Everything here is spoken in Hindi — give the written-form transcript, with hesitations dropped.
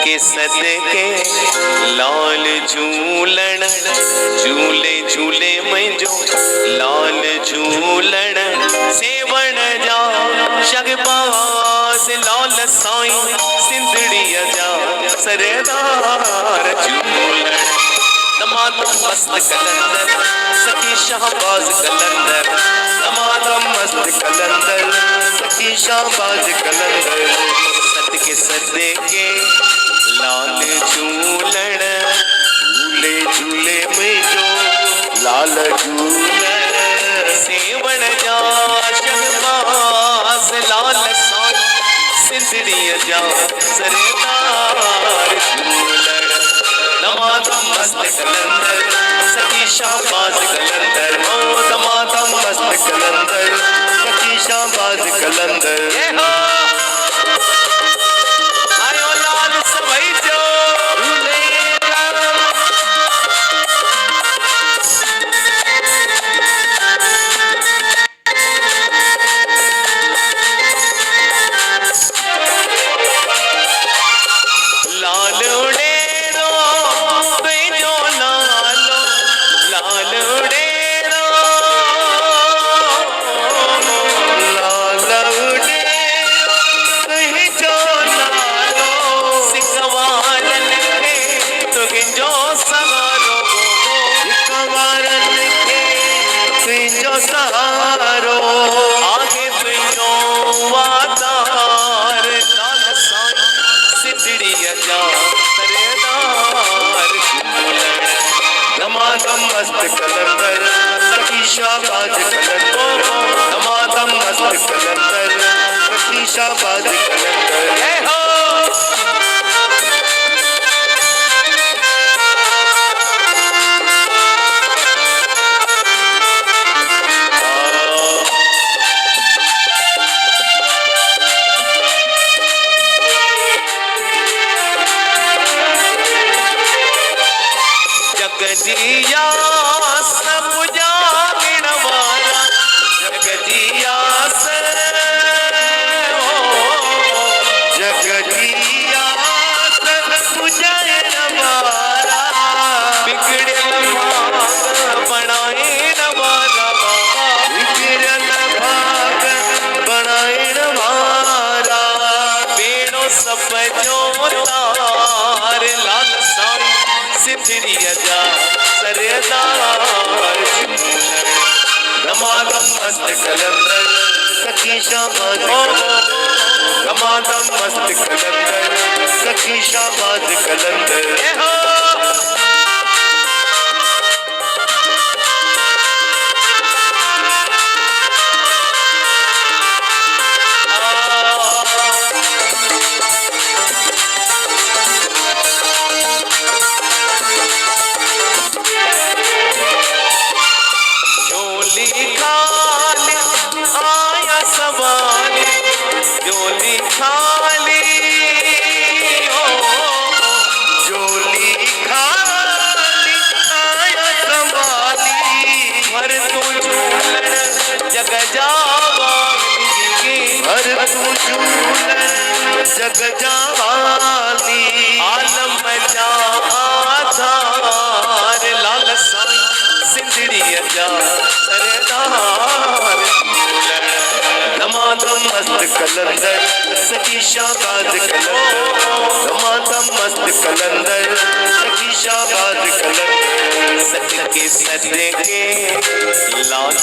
के सदके लाल झूलण झूले झूले में जो लाल झूलण सेवण जा शगबाज लाल साईं सिंधड़िया जा सरदार झूलण दमादम मस्त कलंदर सखी शाहबाज कलंदर दमादम मस्त कलंदर सखी शाहबाज कलंदर सत के सदे के लाल झूलण झूले झूले में जो लाल झूलण सेवण जा शहबाज लाल साईं सिंधड़िया जा सरदार झूलण दमादम मस्त कलंदर सखी शाहबाज कलंदर ओ दमादम मस्त कलंदर सखी शाहबाज कलंदर आयो लाल सभई जो लाल उड़े सहारो आगे तुझो वादार लाल साईं सिंधड़िया जा सरदार झूलण दमादम मस्त कलंदर सखी शाहबाज कलंदर दमादम मस्त कलंदर सखी शाहबाज कलंदर जय हो जगजिया सब जागण वाला जगजिया जगजिया सब जागण वाला बिगड़ल भाग बनाए नवारा बिगड़ल भाग बनाए नवारा बेड़ो सब जो तार लाल साईं सिंधड़िया जा सरदार झूलण दमादम मस्त कलंदर सखी शाहबाज दमादम मस्त कलंदर सखी शाहबाज कलंदर आया सवाल जोली खाली हो जोली खाली आया सवाली भर तू झूलण जग जावाली भर तू झूलण जग जावाली आलम जा आधार लाल साईं सिंधड़िया जा सरदार झूलण दमादम मस्त कलंदर सखी शाहबाज कलंदर दमादम मस्त कलंदर सखी शाहबाज कलंदर सत के सदके लाल